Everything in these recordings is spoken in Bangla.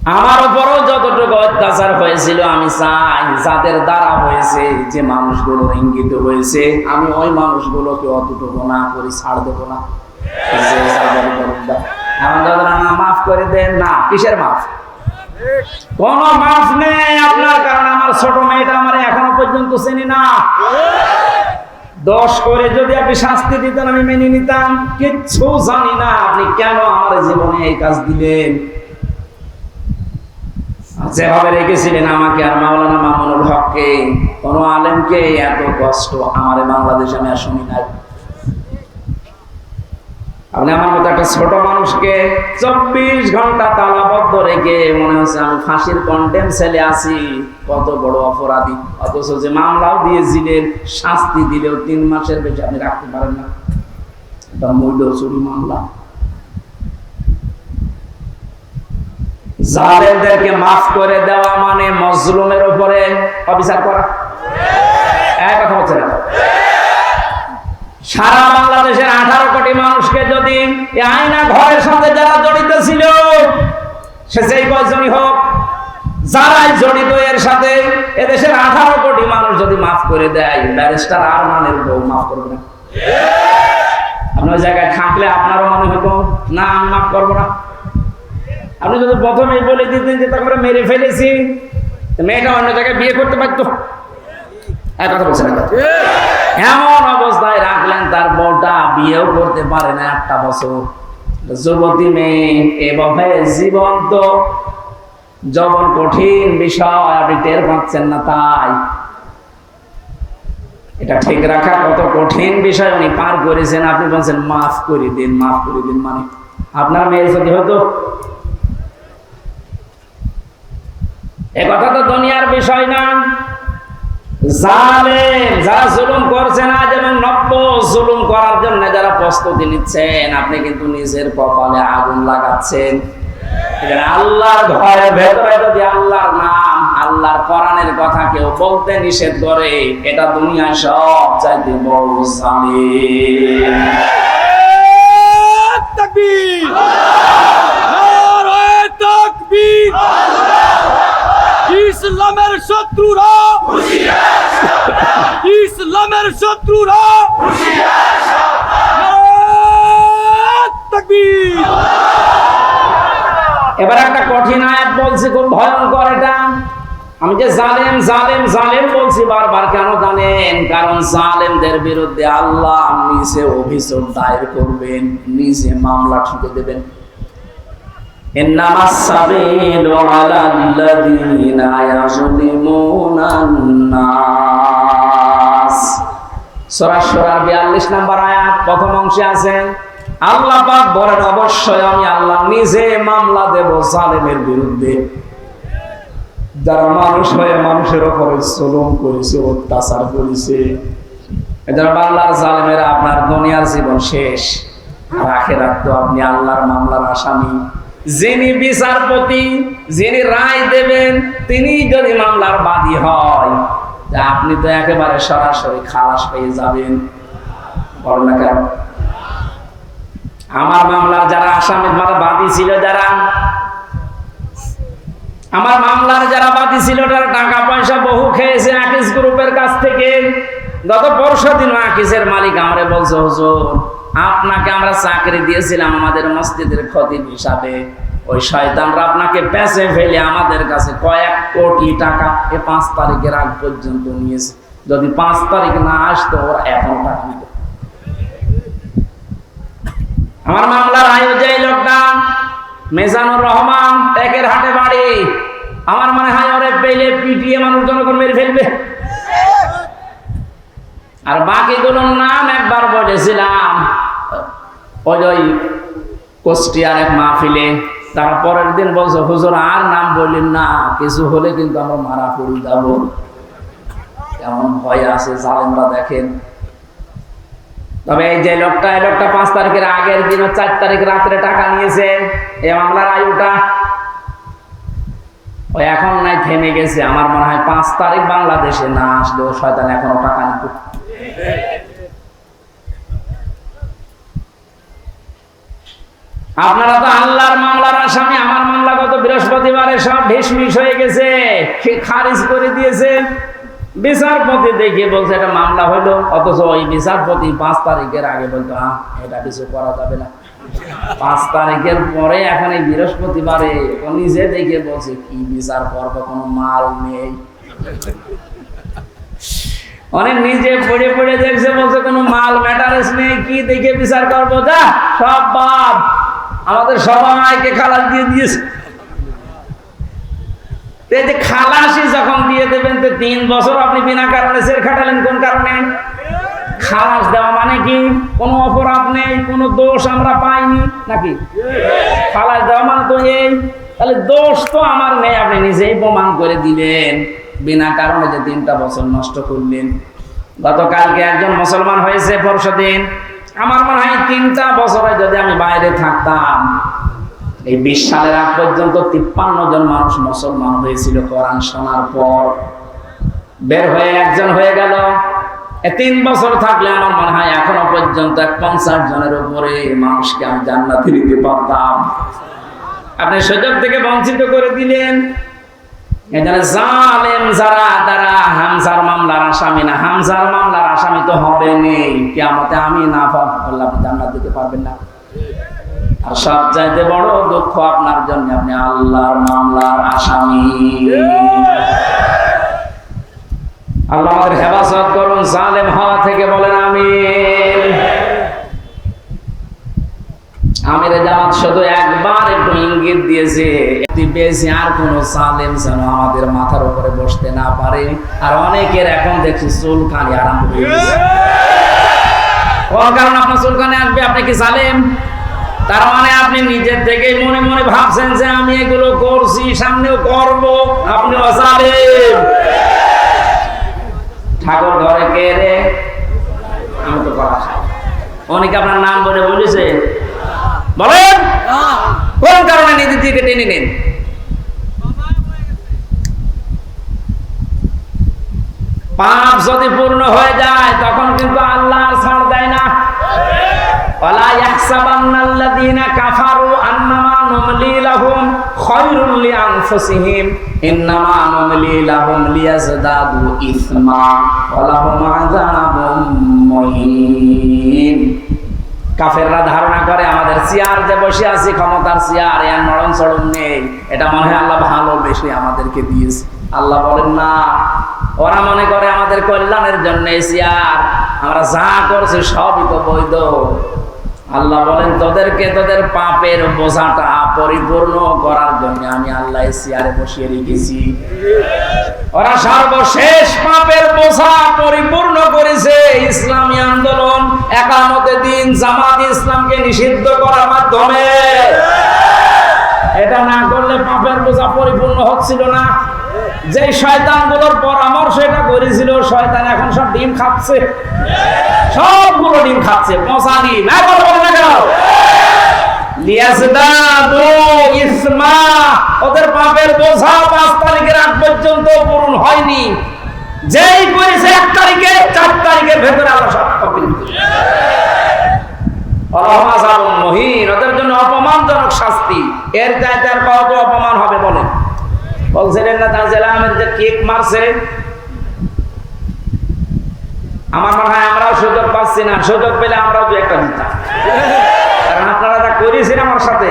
আমার উপরও যতটুকু অত্যাচার হয়েছিল আমি চাই যাদের দ্বারা হয়েছে, যে মানুষগুলো ইঙ্গিত হয়েছে, আমি ওই মানুষগুলোকে অতটুকু না করি ছাড় দেবো না। মাফ করে দেন না, কিসের মাফ? কোন মাফ নেই আপনার, কারণ আমার ছোট মেয়েটা আমার এখনো পর্যন্ত চিনি না। দোষ করে যদি আপনি শাস্তি দিতেন আমি মেনে নিতাম, কিচ্ছু জানি না আপনি কেন আমার জীবনে এই কাজ দিলেন। যেভাবে রেখেছিলেন আমাকে আর মাওলানা মামুনুল হককে, কোন আলেমকে এত কষ্ট আমার বাংলাদেশে আমি আর শুনি নাই। আপনি আমার মতো একটা ছোট মানুষকে 24 ঘন্টা তালাবদ্ধ রেখে মনে হচ্ছে আমি ফাঁসির কন্ডেম সেলে আছি, কত বড় অপরাধী। অথচ যে মামলাও দিয়েছিলেন, শাস্তি দিলেও 3 মাসের বেশি আপনি রাখতে পারেন না। এটা মূল্য চুরি মামলা। জালেমদেরকে মাফ করে দেওয়া মানে মজলুমের উপরে অবিচার করা। এক কথা হচ্ছে না। সারা বাংলাদেশের 18 কোটি মানুষকে যদি এই আয়না ঘরের সাথে যারা জড়িত ছিল, সে যেই কয়জনই হোক, যারাই জড়িত এর সাথে, এদেশের 18 কোটি মানুষ যদি মাফ করে দেয়, ব্যারিস্টার আরমানের বউ মাফ করবে না। আপনি ওই জায়গায় থাকলে আপনারও মনে হতো না আমি মাফ করবো না। আপনি যদি প্রথমেই বলে দিতেন যে তাকে মেরে ফেলেছি, মেয়েটা অন্য জায়গায় বিয়ে করতে পারতো। এক কথা বলছেন না? এমন অবস্থায় রাখলেন তার বউটা বিয়েও করতে পারে না 1টা বছর। যুবতী মেয়ে এভাবে জীবন্ত যখন কঠিন বিষয় আপনি টের পাচ্ছেন না, তাই এটা ঠিক রাখা কত কঠিন বিষয় উনি পার করেছেন। আপনি বলছেন মাফ করে দিন, মাফ করে দিন, মানে আপনার মেয়ে যদি হতো। এ কথা তো দুনিয়ার বিষয় না। জালেম যারা জুলুম করছেন আজ এবং নব্য জুলুম করার জন্য যারা প্রস্তুতি নিচ্ছেন, আপনি কিন্তু নিজের কপালে আগুন লাগাচ্ছেন। আল্লাহর ঘরের ভেতরে যদি আল্লাহর নাম, আল্লাহর কোরআনের কথা কেউ বলতে নিষেধ করে, এটা দুনিয়ায় সব চাইতে বড় জালিম। তাকবীর, নারায়ে তাকবীর। ইসলামের শত্রুরা হুঁশিয়ার সাবধান, ইসলামের শত্রুরা হুঁশিয়ার সাবধান। নারায়ে তাকবীর। এবার একটা কঠিন আয়াত বলছি, খুব ভয়ঙ্কর এটা। আমি যে জালেম জালেম জালেম বলছি বারবার, কেন জানেন? কারণ জালেমদের বিরুদ্ধে আল্লাহ নিজে অভিযোগ দায়ের করবেন, নিজে মামলা ঠুকে দেবেন। ইন্নামাস সাবিলু আলাল্লাযীনা ইয়াযলিমুনান নাস। সূরা শুরার 42 নম্বর আয়াত প্রথম অংশে আছে আল্লাহ পাক বলেন, অবশ্যই আমি আল্লাহ নিজে মামলা দেব জালেমের বিরুদ্ধে, যারা মানুষ হয়ে মানুষের উপরে জুলুম করেছে, অত্যাচার করেছে। এদের বাংলার জালেমেরা আপনার দুনিয়ার জীবন শেষ, আর আখিরাত তো আপনি আল্লাহর মামলার আসামি। যিনি বিচারপতি, যিনি রায় দেবেন, তিনি যদি মামলার বাদী হয়, আপনি তো একেবারে সরাসরি খালাস পেয়ে যাবেন। বলেন না কেন? আমার মামলার যারা আসামি বাদী ছিল, যারা আমার মামলার যারা বাদী ছিল, তারা টাকা পয়সা বহু খেয়েছে আকিস গ্রুপের কাছ থেকে। গত পরশুদিন আকিসের মালিক আমারে বলছে, হুজুর আপনাকে আমরা চাকরি দিয়েছিলাম আমাদের মসজিদের খতিব হিসাবে, ওই শয়তানরা আপনাকে বেচে ফেলে আমাদের কাছে কয়েক কোটি টাকা 5 তারিখের আগ পর্যন্ত নিয়েছে। যদি 5 তারিখ না আসতো ওরা এখন টাকা নিত। আমার মামলার আয়োজক লোকটা মেজানুর রহমান, টেকের হাটে বাড়ি। আমার মনে হয় ওরে পেলে পিটিয়ে মানুষ জনগণ মেরে ফেলবে। আর বাকিগুলোর নাম একবার বলেছিলাম ওই কুষ্টিয়ার এক মাহফিলে। তার পরের দিন বলছে, হুজুর আর নাম বললেন না, কিছু হলে কিন্তু আমরা মারা পড়ে যাব। কেমন ভয় আছে জালেমরা দেখেন। তবে এই যে লোকটা, এই লোকটা 5 তারিখের আগের দিন 4 তারিখ রাত্রে টাকা নিয়েছে। এই মামলার আয়ুটা ওই এখন নাই থেমে গেছে। আমার মনে হয় 5 তারিখ বাংলাদেশে না আসলেও শয়তান এখনো টাকা নিত। আপনারা তো আল্লাহর মামলার আসামি, আমার মামলা কত গত বৃহস্পতিবারে সব ঢিসমিস হয়ে গেছে, খারিজ করে দিয়েছে। বিচারপতি দেখে বলছে এটা মামলা হলো, অথচ ওই বিচারপতি 5 তারিখের আগে বলতো এটা কিছু করা যাবে না। 5 তারিখের পরে এখন এই বৃহস্পতিবারে নিজে দেখে বলছে কি বিচার করবো, কোনো মাল নেই। অনেক নিজে পড়ে পড়ে দেখছে, বলছে কোনো মাল ম্যাটারেস নেই, কি দেখে বিচার করবো, যা সব বাদ, আমাদের সবাইকে খালাস দিয়ে দিয়েছে। এই যে খালাসি যখন দিয়ে দেবেন, তো 3 বছর আপনি বিনা কারণে জেল খাটালেন, কোন কারণে? খালাস দেওয়া মানে কি কোনো অপরাধ নেই, কোনো দোষ আমরা পাইনি নাকি? খালাস দেওয়া মানে তো এই, তাহলে দোষ তো আমার নেই, আপনি নিজেই প্রমাণ করে দিলেন বিনা কারণে যে 3টা বছর নষ্ট করলেন। গতকালকে একজন মুসলমান হয়েছে পরশুদিন। আমার মনে হয় 3টা বছরে যদি আমি বাইরে থাকতাম, এই 20 সালের আগ পর্যন্ত 53 জন মানুষ মুসলমান হয়েছিল কোরআন শোনার পর। বের হয়ে একজন হয়ে গেল। 3 বছর থাকলে আমার মনে হয় এখনো পর্যন্ত 50 জনের উপরে মানুষকে আমি জান্নাতে দিতে পারতাম। আপনি সুযোগ থেকে বঞ্চিত করে দিলেন। এখানে জালেম যারা, তারা হামজার মামলার আসামি না। হামজার মামলার আসামি তো হবে নেই, কিয়ামতে আমি না পাবো, আপনি জান্নাত দিতে পারবেন না। আর সবচাইতে বড় দুঃখ আপনার জন্য, আপনি আল্লাহর মামলার আসামি। আল্লাহ আমাদের হেফাজত করুন জালেম হওয়া থেকে, বলেন আমিন। আমিরে জামাত শুধু একবার একটু ইঙ্গিত দিয়েছে, বেশি আর কোন জালেম যেন আমাদের মাথার উপরে বসতে না পারে। আর অনেকের এখন দেখছি চুলকানি আরম্ভ হয়ে গেছে। কারণ আপনার চুলকানি আসবে, আপনি কি জালেম? তার মানে আপনি নিজের থেকেই মনে মনে ভাবছেন যে আমি এগুলো করছি, সামনেও করব, আপনিও জালেম। ঠাকুর ঘরে কে রে? আমি তো করা খাই। অনেকে আপনার নাম বলে বলেছে, বলেন কোন কারণে নিজের দিকে টেনে নেন? পাপ যদি পূর্ণ হয়ে যায় তখন কিন্তু আল্লাহ আর ছাড় দেয় না। ওয়ালা ইয়াহসাবান্নাল্লাযীনা কাফারু আন্নামা নুমলি লাহুম খায়রুল লিআনফুসিহিম ইন্নামা নুমলি লাহুম লিয়াজদাদু ইসমা ওয়া লাহুম আযাবুম মুহিন। কাফেররা ধারণা করে আমাদের চেয়ার যে বসে আছি, ক্ষমতার চেয়ার, এর নরম চড়ন নেই, এটা মনে হয় আল্লাহ ভালোবেসে আমাদেরকে দিয়েছে। আল্লাহ বলেন না, ওরা মনে করে আমাদের কল্যাণের জন্য এই চেয়ার, আমরা যা করছি সবই তো বৈধ। আল্লাহ বলেন তোদেরকে তোদের পাপের বোঝাটা পরিপূর্ণ করার জন্য আমি আল্লাহ এই চেয়ারে বসিয়ে রেখেছি। ওরা সর্বশেষ পাপের বোঝা পরিপূর্ণ করেছে ইসলামী আন্দোলন, একামতে দিন, জামাত ইসলামকে নিষিদ্ধ করার মাধ্যমে। এটা না করলে পাপের বোঝা পরিপূর্ণ হচ্ছিল না। যে শয়তানগুলোর পরামর্শ এটা করেছিল, শয়তান এখন সব ডিম খাচ্ছে, সবগুলো ডিম খাচ্ছে, পচা ডিম। এখন বলে না কেন লিয়াজদাদু ইসমা, ওদের পাপের বোঝা 5 তারিখের আগ পর্যন্ত পূরণ হয়নি। যেই করেছে 1 তারিখে, 4 তারিখের ভেতরে আল্লাহ সব কপিল মহিন, ওদের জন্য অপমানজনক শাস্তি। এর চাইতে আর কত অপমান হবে বলেন? বলছিলেন না তানজিল আহমেদ যে কেক মারছে, আমার মনে হয় আমরাও সুযোগ পাচ্ছি না, সুযোগ পেলে আমরাও 2-1টা দিতাম। কারণ আপনারা যা করেছেন আমার সাথে,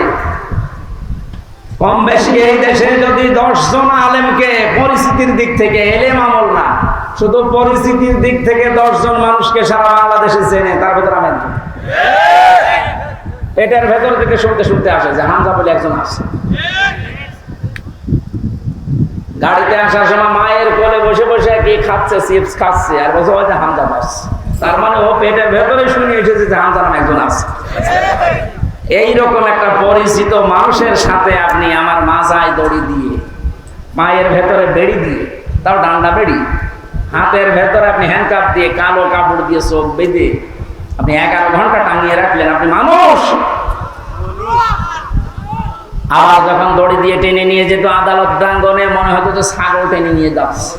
কম বেশি এই দেশে যদি 10 জন আলেমকে পরিস্থিতির দিক থেকে, এলেম আমল না, শুধু পরিস্থিতির দিক থেকে 10 জন মানুষকে সারা বাংলাদেশে চেনে, তার ভেতরে আমি একজন। এটার ভেতর থেকে শুনতে শুনতে আসে যে হামজা বলে একজন আছে। গাড়িতে আসার সময় মায়ের কোলে বসে বসে কি খাচ্ছে, চিপস খাচ্ছে, আর বসে বলছে হামজা বাস। তার মানে ও পেটের ভেতরে শুনে এসেছে যে হামজা নাম একজন আছে। এইরকম একটা পরিচিত মানুষের সাথে আপনি আমার মাজায় দড়ি দিয়ে, মায়ের ভেতরে বেড়ি দিয়ে, তাও ডান্ডা বেড়ি, হাতের ভেতরে আপনি হ্যান্ডকাপ দিয়ে, কালো কাপড় দিয়ে চোখ বেঁধে আপনি 11 ঘন্টা টাঙিয়ে রাখলেন, আপনি মানুষ। আবার যখন দড়ি দিয়ে টেনে নিয়ে যেত আদালত প্রাঙ্গণে, মনে হতো যে ছাগল টেনে নিয়ে যাচ্ছে।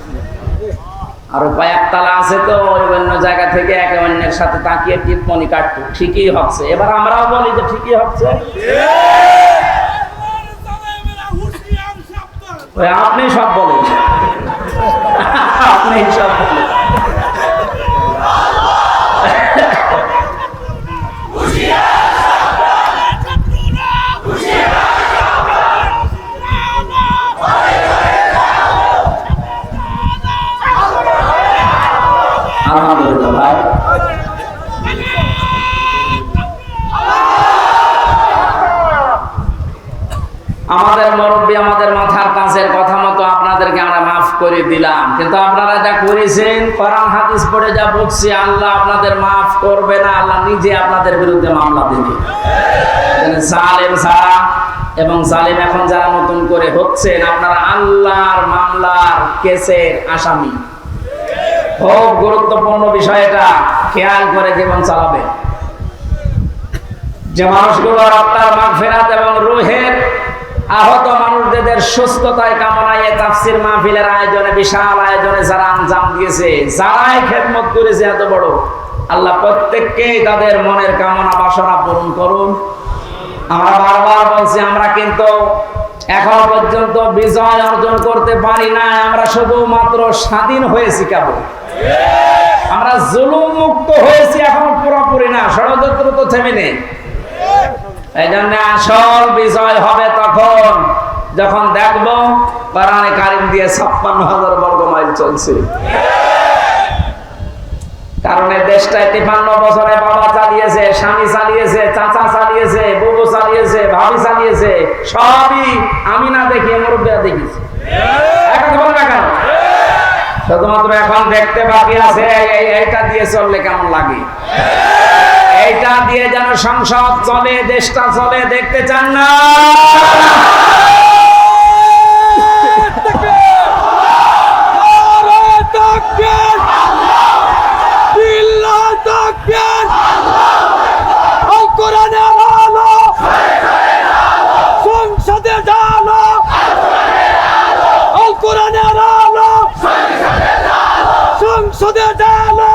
আর কয়েকতলা আছে তো, ওই অন্য জায়গা থেকে একে অন্যের সাথে তাকিয়ে টিপ্পনি কাটতো, ঠিকই হচ্ছে। এবার আমরাও বলি যে ঠিকই হচ্ছে। ওই আপনি সব বলেন, আপনি সব বলেন। আলহামদুলিল্লাহ ভাই, আমাদের মুরব্বী আমাদের মাথার কাছের কথা মতো আপনাদেরকে আমরা মাফ করে দিলাম, কিন্তু আপনারা যা করেছেন কোরআন হাদিস পড়ে যা বলছি, আল্লাহ আপনাদের মাফ করবে না, আল্লাহ নিজে আপনাদের বিরুদ্ধে মামলা দেবে। জালেম ছাড়া এবং জালেম এখন যারা নতুন করে হচ্ছেন, আপনারা আল্লাহর মামলার কেসের আসামি। খুব গুরুত্বপূর্ণ বিষয়, এটা খেয়াল করে জীবন চালাবে। যে মানুষগুলো আত্মার মাগফিরাত এবং রূহের আহত মানুষদের সুস্থতায় কামনায় তাফসীর মাহফিলের আয়োজনে, বিশাল আয়োজনে যারা আঞ্জাম দিয়েছে, যারাই খেদমত করেছে এত বড়, আল্লাহ প্রত্যেককেই তাদের মনের কামনা বাসনা পূরণ করুন। আমরা বারবার বলছি, আমরা কিন্তু এখন পর্যন্ত বিজয় অর্জন করতে পারি না, আমরা শুধুমাত্র স্বাধীন হয়েছি কেবল। আমরা জুলুম মুক্ত হয়েছি, এখন পুরোপুরি না, ষড়যন্ত্র তো থেমে নেই। এই জন্য আসল বিজয় হবে তখন যখন দেখব কোরআনে কারিম দিয়ে 56,000 বর্গ মাইল চলছে। কারণ এই দেশটায় 53 বছরে বাবা চালিয়েছে, স্বামী চালিয়েছে, চাচা চালিয়েছে, বুবু চালিয়েছে, ভাবি চালিয়েছে, সবই আমি না দেখি মুরব্বিরা দেখিয়েছে। এখন বল না কেন? শুধুমাত্র এখন দেখতে বাকি আছে এইটা দিয়ে চললে কেমন লাগে, এইটা দিয়ে যেন সংসদ চলে, দেশটা চলে, দেখতে চান না? সংসদে জানো আল কোরআনের আলো, সংসদে জানো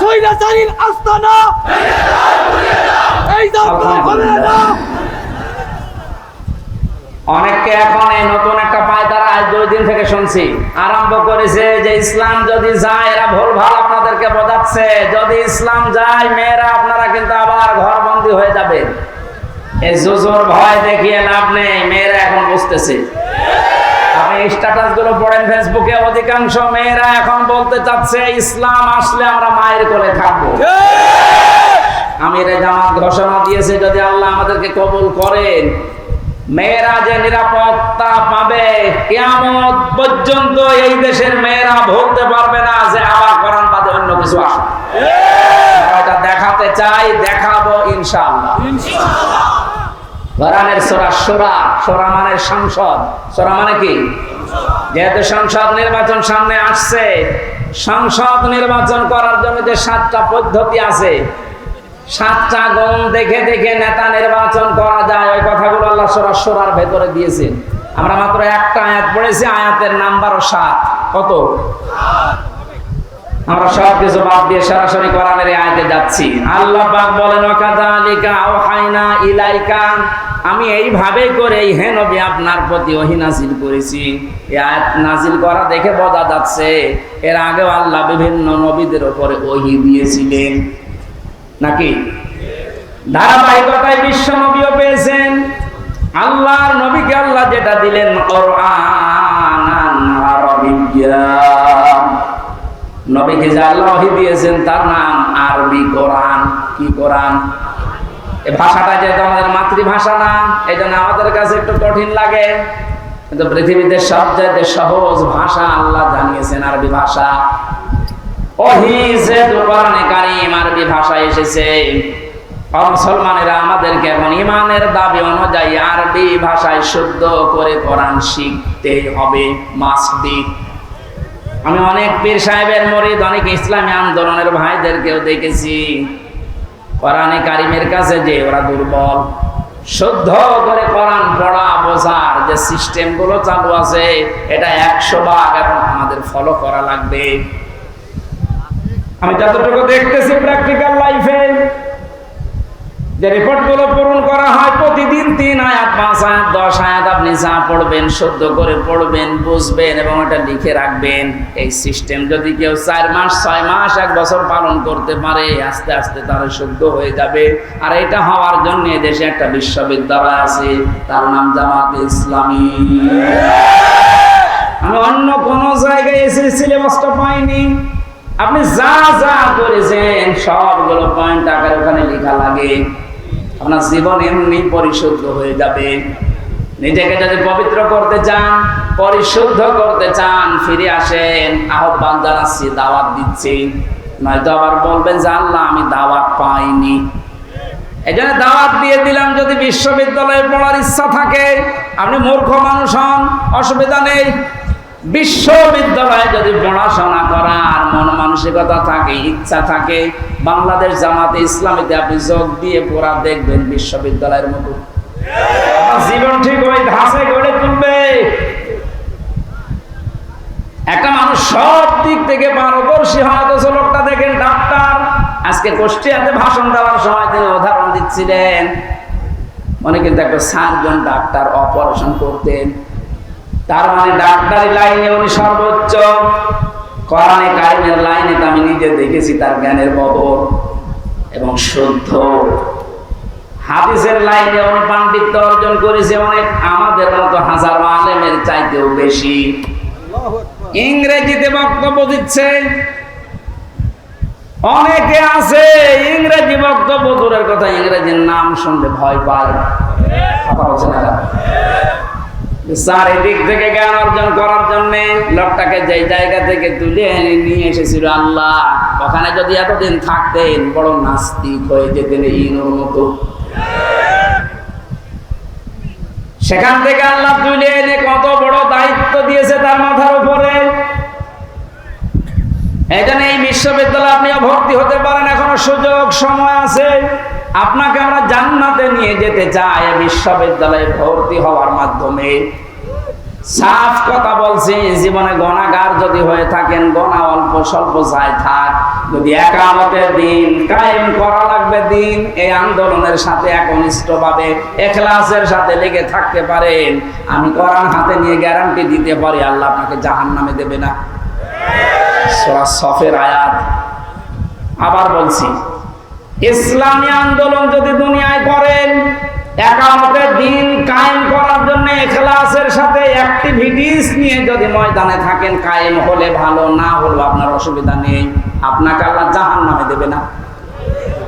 সৈরাচারীর আস্তানা, এই যাত্রা হবে না। অনেককে এখন এই নতুন একটা পায়তারা আজ 2 দিন থেকে শুনছি আরম্ভ করেছে যে ইসলাম যদি যায়, এরা ভুলভাল আপনাদেরকে বোঝাচ্ছে, যদি ইসলাম যায় মেয়েরা আপনারা কিন্তু আবার ঘরবন্দি হয়ে যাবে। এই জুজুর ভয় দেখিয়ে লাভ নেই, মেয়েরা এখন বুঝতেছে। আপনি স্ট্যাটাস গুলো পড়েন ফেসবুকে, অধিকাংশ মেয়েরা এখন বলতে চাচ্ছে ইসলাম আসলে আমরা মায়ের কোলে থাকবো। আমিরে জামাত ঘোষণা দিয়েছে, যদি আল্লাহ আমাদেরকে কবুল করেন, মেয়েরা যে নিরাপত্তা পাবে, কিয়ামত পর্যন্ত এই দেশের মেয়েরা বলতে পারবে না যে আবার কোরআন বাদে অন্য কিছু আসে। এটা দেখাতে চাই, দেখাবো ইনশাআল্লাহ। কোরআনের সূরা সূরা, সূরা মানে সংসদ, সূরা মানে কি? যেহেতু সংসদ নির্বাচন সামনে আসছে, সংসদ নির্বাচন করার জন্য যে 7টা পদ্ধতি আছে, 7টা গুণ দেখে দেখে নেতা নির্বাচন করা যায়, ওই কথাগুলো আল্লাহ সূরা সূরার ভেতরে দিয়েছেন। আমরা মাত্র একটা আয়াত পড়েছি, আয়াতের নাম্বারও 7। কত? আমরা সব কিছু বাদ দিয়ে সরাসরি কোরআনের আয়াতে যাচ্ছি। আল্লাহ পাক বলেন, ওয়াকাযালিকা আওহাইনা ইলাইকা, আমি এইভাবে করে হে নবী আপনার প্রতি ওহী নাযিল করেছি। এই আয়াত নাযিল করা দেখে বোঝা যাচ্ছে এর আগেও আল্লাহ বিভিন্ন নবীদের উপরে ওহী দিয়েছিলেন, নাকি? ধারাবাহিকতায় বিশ্ব নবীও পেয়েছেন। আল্লাহর নবীকে আল্লাহ যেটা দিলেন কোরআনান আরাবিয়্যা, নবীকে যে আল্লাহ ওহী দিয়েছেন তার নাম আরবি কোরআন। কি কোরআন? এই ভাষাটা যেহেতু আমাদের মাতৃভাষা না, এই জন্য আমাদের কাছে একটু কঠিন লাগে, কিন্তু পৃথিবীতে সবচেয়ে সহজ ভাষা আল্লাহ জানিয়েছেন আরবি ভাষা। ওহী যে কোরআনে কারীম আরবি ভাষায় এসেছে, মুসলমানেরা আমাদেরকে এখন ইমানের দাবি অনুযায়ী আরবি ভাষায় শুদ্ধ করে কোরআন শিখতে হবে, মাস্ট বি। আমি অনেক পীর সাহেবের মুরিদ, অনেক ইসলামী আন্দোলনের ভাইদেরকেও দেখেছি কোরআনে কারীমের কাছে যে ওরা দুর্বল। শুদ্ধ করে কোরআন পড়া বোঝার যে সিস্টেম গুলো চালু আছে, এটা 100 ভাগ এখন আমাদের ফলো করা লাগবে। আমি যতটুকু দেখতেছি প্র্যাকটিক্যাল লাইফে, যে রিপোর্টগুলো পূরণ করা হয় প্রতিদিন 3 আয়াত 5 আয়াত 10 আয়াত আপনি যা পড়বেন শুদ্ধ করে পড়বেন, বুঝবেন এবং এটা লিখে রাখবেন। এই সিস্টেম যদি কেউ 4 মাস 6 মাস 1 বছর পালন করতে পারে, আস্তে আস্তে তার শুদ্ধ হয়ে যাবে। আর এটা হওয়ার জন্য দেশে একটা বিশ্ববিদ্যালয় আছে, তার নাম জামাতে ইসলামী। আমি অন্য কোন জায়গায় এসে সিলেবাসটা পাইনি। আপনি যা যা করেছেন সবগুলো পয়েন্ট আকারে ওখানে লেখা লাগে। আপনার জীবন এমনি পরিশুদ্ধ হয়ে যাবে। নিজেকে যদি পবিত্র করতে চান, পরিশুদ্ধ করতে চান, ফিরে আসেন। আহ্বান জানাচ্ছি, দাওয়াত দিচ্ছি। নয়তো আবার বলবেন যে আল্লাহ আমি দাওয়াত পাইনি। এই জন্য দাওয়াত দিয়ে দিলাম। যদি বিশ্ববিদ্যালয়ে পড়ার ইচ্ছা থাকে, আপনি মূর্খ মানুষ হন, অসুবিধা নেই। বিশ্ববিদ্যালয়ে যদি পড়াশোনা করার মন মানসিকতা থাকে, ইচ্ছা থাকে, বাংলাদেশ জামাতে ইসলামীতে আপনি যোগ দিয়ে পড়া দেখবেন বিশ্ববিদ্যালয়ের মতো জীবন ঠিক ওই ধাঁচে গড়ে তুলবে। একটা মানুষ সব দিক থেকে পারদর্শী হয়, অথচ লোকটা দেখেন ডাক্তার। আজকে কুষ্টিয়াতে ভাষণ দেওয়ার সময় তিনি উদাহরণ দিচ্ছিলেন, মনে কিন্তু একটা সার্জন ডাক্তার অপারেশন করতেন। তার মানে ডাক্তারি লাইনে উনি সর্বোচ্চ। কোরআনে কারিমের লাইনে তো আমি নিজে দেখেছি তার জ্ঞানের বহর এবং শুদ্ধ। হাদিসের লাইনে উনি পাণ্ডিত্য অর্জন করেছে অনেক, আমাদের মতো হাজারো আলেমের চাইতেও বেশি। ইংরেজিতে বক্তব্য দিচ্ছে। অনেকে আছে ইংরেজি বক্তব্য দূরের কথা, ইংরেজির নাম শুনলে ভয় পায়। কথা বলছে না, চারিদিক থেকে জ্ঞান অর্জন করার জন্য লোকটাকে যে জায়গা থেকে তুলে এনে নিয়ে এসেছিল আল্লাহ, ওখানে যদি এতদিন থাকতেন বড় নাস্তিক হয়ে যেতেন ইনুর মতো। সেখান থেকে আল্লাহ তুলে এনে কত বড় দায়িত্ব দিয়েছে তার মাথার উপরে। এই জন্য এই বিশ্ববিদ্যালয়ে আপনিও ভর্তি হতে পারেন, এখনো সুযোগ সময় আছে। আপনাকে আমরা জান্নাতে নিয়ে যেতে চাই বিশ্ববিদ্যালয়ে ভর্তি হওয়ার মাধ্যমে। সাফ কথা বলছি, জীবনে গুনাহগার যদি হয়ে থাকেন, গুনাহ অল্প স্বল্প যায় থাক, যদি ইকামতের দিন কায়েম করা লাগবে দিন, এই আন্দোলনের সাথে একনিষ্ঠভাবে ইখলাসের সাথে লেগে থাকতে পারেন, আমি কোরআন হাতে নিয়ে গ্যারান্টি দিতে পারি আল্লাহ আপনাকে জাহান্নামে দেবে না। সূরা সফের আয়াত। আবার বলছি, ইসলামী আন্দোলন যদি দুনিয়ায় করেন, ইকামতের দিন কায়েম করার জন্য ইখলাসের সাথে অ্যাক্টিভিটিস নিয়ে যদি ময়দানে থাকেন, কায়েম হলে ভালো, না হলে আপনার অসুবিধা নেই। আপনাকে আল্লাহ জাহান্নামে দেবে না,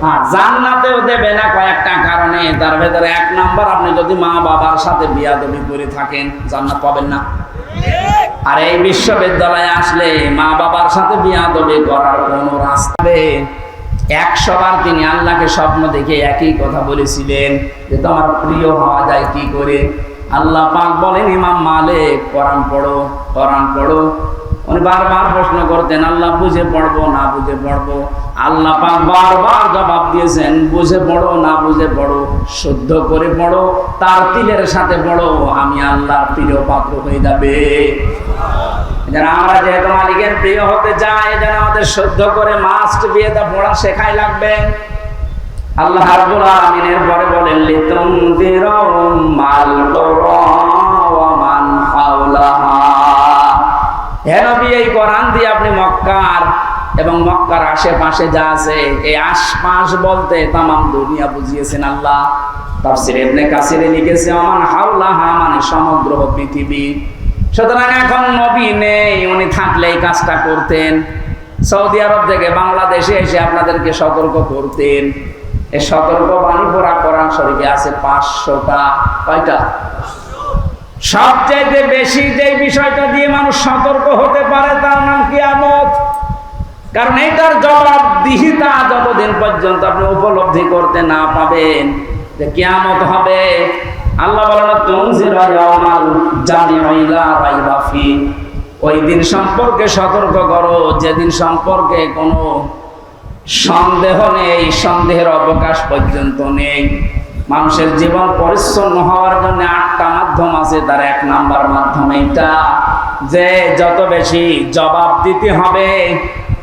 হ্যাঁ জান্নাতেও দেবে না কয়েকটা কারণে। তার ভেতরে 1 নাম্বার, আপনি যদি মা বাবার সাথে বিয়াদবি করে থাকেন জান্নাত পাবেন না। আর এই বিশ্ববিদ্যালয়ে আসলে মা বাবার সাথে বিয়াদবি করার কোনো রাস্তা নেই। 100 বার তিনি আল্লাহকে স্বপ্ন দেখে একই কথা বলেছিলেন যে তোমার প্রিয় হওয়া যায় কি করে। আল্লাহ পাক বলেন, ইমাম মালিক কোরআন পড়ো, কোরআন পড়ো। উনি বারবার প্রশ্ন করতেন, আল্লাহ বুঝে পড়বো না বুঝে পড়বো। আল্লাহ পাক বারবার জবাব দিয়েছেন, বুঝে পড়ো না বুঝে পড়ো, শুদ্ধ করে পড়ো, তার তিলের সাথে পড়ো, আমি আল্লাহর প্রিয় পাত্র হয়ে যাবে। আমরা যেহেতু মালিকের প্রিয় হতে চাই, যেন আমাদের শুদ্ধ করে মাস্ট বিয়েটা পড়া শেখাই লাগবে। আল্লাহ রাব্বুল আলামিনের পরে বলেন, লিতুনদিরা উম্মাল কুরা ওয়া মান হাওলাহা। হে নবী, এই কোরআন দিয়ে আপনি মক্কার এবং মক্কার আশেপাশে যা আছে, এই আশপাশ বলতে তাম দুনিয়া বুঝিয়েছেন আল্লাহ। তাফসীর ইবনে কাসিরে লিখেছে, ওমান হাওলাহা মানে সমগ্র পৃথিবী। সুতরাং এখন নবী নেই, উনি থাকলে এই কাজটা করতেন। সৌদি আরব থেকে বাংলাদেশে এসে আপনাদেরকে সতর্ক করতেন। এই সতর্ক বাণী পড়া কোরআন শরীফে আছে 500টা। কয়টা? সবচেয়ে বেশি যে বিষয়টা দিয়ে মানুষ সতর্ক হতে পারে তার নাম কিয়ামত। কারণ এটার জবাবদিহিতা যতদিন পর্যন্ত আপনি উপলব্ধি করতে না পাবেন যে কিয়ামত হবে, আল্লাহ বলেন তুনজিরা ইয়াউমাল জামিউ লা রাইবা ফি, ওই দিন সম্পর্কে সতর্ক করো যেদিন সম্পর্কে কোনো সন্দেহ নেই, সন্দেহের অবকাশ পর্যন্ত নেই। মানুষের জীবন পরিচ্ছন্ন হওয়ার জন্য 8টা মাধ্যম আছে, তার 1 নাম্বার মাধ্যম এটা যে যত বেশি জবাব দিতে হবে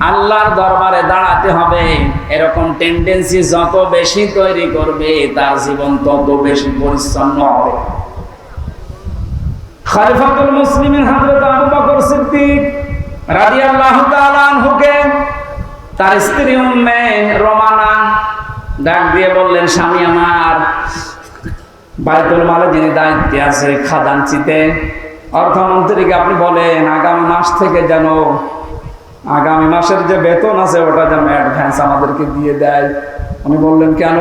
আল্লাহর দরবারে দাঁড়াতে হবে, এরকম টেন্ডেন্সি যত বেশি তৈরি করবে তার জীবন তত বেশি পরিচ্ছন্ন হবে। খলিফাতুল মুসলিমিন হযরত আবু বকর সিদ্দিক রাদিয়াল্লাহু তাআলা আনহুকে তার স্ত্রী উম্মে রোমানা ডাক দিয়ে বললেন, স্বামী আমার, বাইতুল মালে যিনি দায়িত্বে আছে খাজানচিতে, অর্থমন্ত্রীকে আপনি বলেন আগামী মাস থেকে যেন আগামী মাসের যে বেতন আছে ওটা যেন অ্যাডভান্স আমাদেরকে দিয়ে দেয়। উনি বললেন, কেন?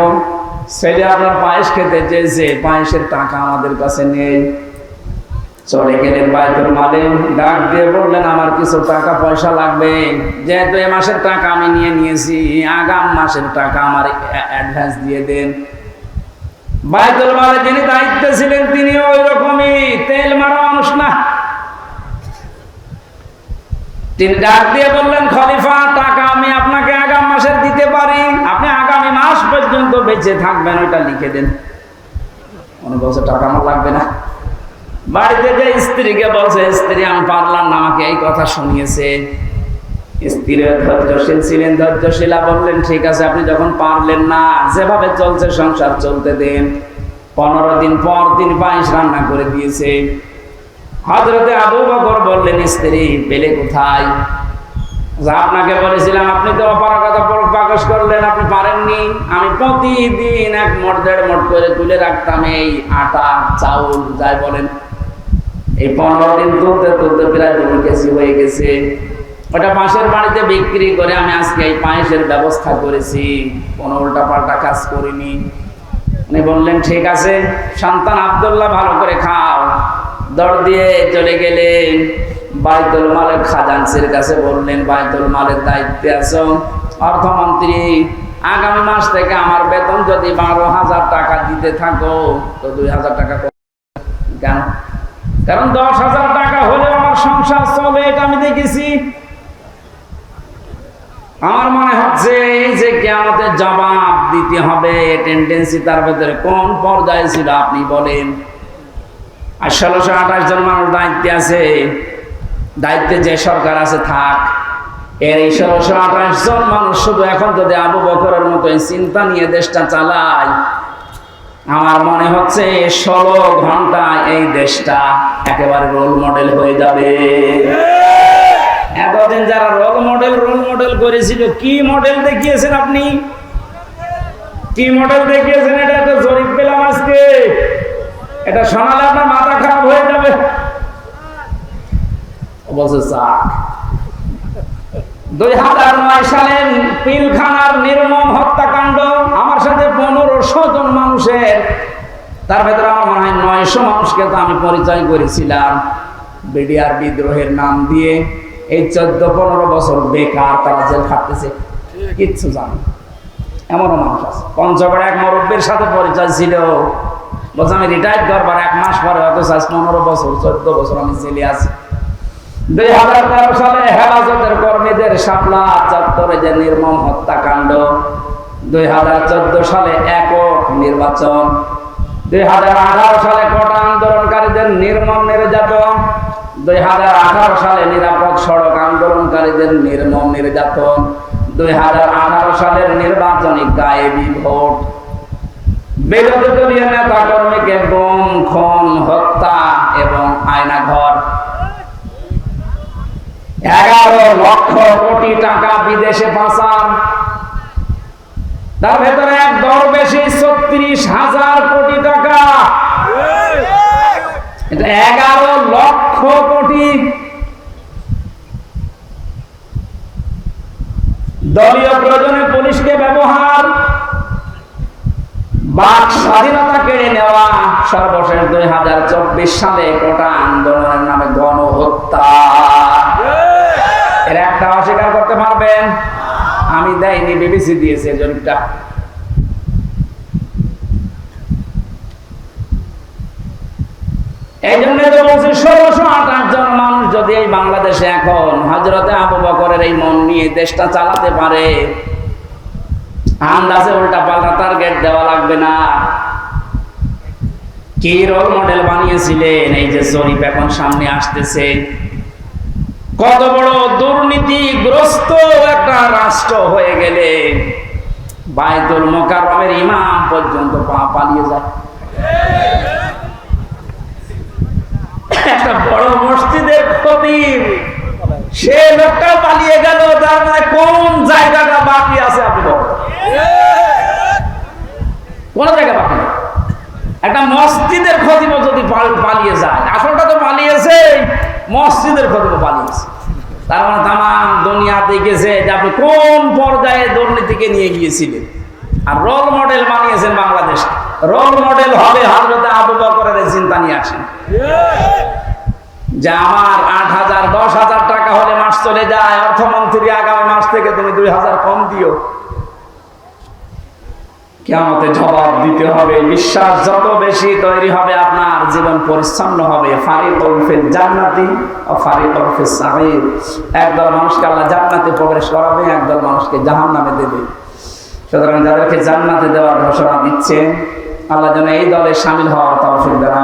ছেলে আপনার পায়েস খেতে চেয়েছে, পায়েসের টাকা আমাদের কাছে নেই। চলে গেলেন বাইতুল মালে, ডাক দিয়ে বললেন, আমার কিছু টাকা পয়সা লাগবে, যেহেতু এ মাসের টাকা আমি নিয়ে নিয়েছি, আগাম মাসের টাকা আমার অ্যাডভান্স দিয়ে দেন। বাইতুল মালে যিনি দায়িত্বে ছিলেন তিনি ওই রকমই তেল মারা মানুষ না। তিনি ডাক দিয়ে বললেন, খলিফা, টাকা আমি আপনাকে আগাম মাসের দিতে পারি, আপনি আগামী মাস পর্যন্ত বেঁচে থাকবেন, ওইটা লিখে দেন। উনি বলছে, টাকা আমার লাগবে না। বাড়িতে যে স্ত্রীকে বলছে, স্ত্রী আমি পারলাম না, আমাকে এই কথা শুনিয়েছে। স্ত্রী ধৈর্যশীল ছিলেন, ধৈর্যশীলা বললেন, ঠিক আছে, আপনি যখন পারলেন না, যেভাবে চলছে সংসার চলতে দেন। 15 দিন পর তিনি পায়েস রান্না করে দিয়েছে। হযরতে আবু বকর বললেন, স্ত্রী পেলে কোথায়? যা আপনাকে বলেছিলাম, আপনি তো অপারগতা প্রকাশ করলেন, আপনি পারেননি। আমি প্রতিদিন 1 মোট 1.5 মোট করে তুলে রাখতাম এই আটা চাউল যাই বলেন। এই 15 দিন তুলতে তুলতে প্রায় 2 কেজি হয়ে গেছে। ওটা পাশের বাড়িতে বিক্রি করে আমি আজকে এই পায়েসের ব্যবস্থা করেছি, কোনো উল্টাপাল্টা কাজ করিনি। উনি বললেন, ঠিক আছে সন্তান আব্দুল্লাহ, ভালো করে খাও। দৌড় দিয়ে চলে গেলেন বাইতুল মালের খাজানচির কাছে, বললেন, বাইতুল মালের দায়িত্বে আছো, অর্থমন্ত্রী, আগামী মাস থেকে আমার বেতন যদি 12,000 টাকা দিতে থাকো তো 2,000 টাকা। কেন? কারণ 10,000 টাকা হলেও আমার সংসার চলে, এটা আমি দেখেছি। আমার মনে হচ্ছে এই যে কিয়ামতের জবাব দিতে হবে, টেন্ডেন্সি তার ভেতরে কোন পর্যায়ে ছিল আপনি বলেন। আর 1628 জন মানুষ দায়িত্বে আছে, দায়িত্বে যে সরকার আছে থাক, এর এই 1628 জন মানুষ শুধু এখন যদি আবু বকরের মতো চিন্তা নিয়ে দেশটা চালায়, আমার মনে হচ্ছে 16 ঘন্টায় এই দেশটা একেবারে রোল মডেল হয়ে যাবে। এতদিন যারা রোল মডেল করেছিল, কি মডেল দেখিয়েছেন আপনি? কি মডেল দেখিয়েছেন? এটা তো জরিপ পেলাম আজকে, এটা শোনালে আপনার মাথা খারাপ হয়ে যাবে। বলছে 2009 সালে পিলখানার নির্মম হত্যাকাণ্ড, আমার সাথে 1500 জন মানুষের, তার ভেতরে আমার মনে হয় 900 মানুষকে তো আমি পরিচয় করেছিলাম বিডিআর বিদ্রোহের নাম দিয়ে। এই 14-15 বছর বেকার তারা জেল খাটতেছে, কিচ্ছু জানে এমনও মানুষ আছে। পঞ্চগড়ে এক মুরব্বীর সাথে পরিচয় ছিল, বলছে আমি রিটায়ার করবার 1 মাস পরে হয়তো 15 বছর 14 বছর আমি জেলে আছি। 2013 সালে হেফাজতের কর্মীদের শাপলা চত্বরে যে নির্মম হত্যাকাণ্ড, 2014 সালে একক নির্বাচন, 2018 সালে কোটা আন্দোলনকারীদের নির্মম নির্যাতন, 2018 সালে নিরাপদ সড়ক আন্দোলনকারীদের নির্মম নির্যাতন, 2018 সালের নির্বাচনী গায়েবী ভোট, বিরোধী দলীয় নেতা কর্মীকে গুম, খুন, হত্যা এবং আয়নাঘর, 11 লক্ষ কোটি টাকা বিদেশে পাচার, তার ভেতরে এক দরবেশি 36,000 কোটি টাকা। এটা 11 লক্ষ কোটি। দলীয় প্রয়োজনে পুলিশকে ব্যবহার, বাক স্বাধীনতা কেড়ে নেওয়া, সর্বশেষ 2024 সালে কোটা আন্দোলনের নামে গণহত্যা। এর একটা অস্বীকার করতে পারবেন? আমি দেয়নি, বিবিসি দিয়েছে জরিপটা। এই জন্য তো বলছি 1628 জন মানুষ যদি এই বাংলাদেশে এখন হযরতে আবু বকরের এই মন নিয়ে দেশটা চালাতে পারে, আন্দাজে উল্টা পাল্টা টার্গেট দেওয়া লাগবে না। কি রোল মডেল বানিয়েছিলেন? এই যে জরিপ এখন সামনে আসতেছে, কত বড় দুর্নীতিগ্রস্ত একটা রাষ্ট্র হয়ে গেলে বাইতুল মোকাররমের ইমাম পর্যন্ত পালিয়ে যায়। একটা বড় মসজিদের খতিব সে লোকটা পালিয়ে গেল, তার মানে কোন জায়গাটা বাকি আছে আপনি বলেন? কোন জায়গা বাকি নেই। একটা মসজিদের খতিব যদি পালিয়ে যায়, আসলটা তো পালিয়েছে, মসজিদের খতিব পালিয়েছে, তার মানে তামাম দুনিয়া দেখেছে যে আপনি কোন পর্যায়ে দুর্নীতিকে নিয়ে গিয়েছিলেন। আর রোল মডেল বানিয়েছেন বাংলাদেশ। রোল মডেল হবে হযরত আবু বকরের চিন্তা নিয়ে আসেন যে আমার 8,000 10,000 টাকা হলে মাস চলে যায়, অর্থমন্ত্রী আগামী মাস থেকে তুমি 2,000 কম দিও। কিয়ামতে জবাব দিতে হবে। বিশ্বাস যত বেশি তৈরি হবে আপনার জীবন পরিচ্ছন্ন হবে। ফারিকুন ফিল জান্নাতি ওয়া ফারিকুন ফিস সাঈর। একদল মানুষকে আল্লাহ জান্নাতে প্রবেশ করাবে, একদল মানুষকে জাহান্নামে দেবে। সুতরাং যাদেরকে জান্নাতে দেওয়ার ঘোষণা দিচ্ছেন, আল্লাহ যেন এই দলে শামিল হওয়ার তৌফিক দেন।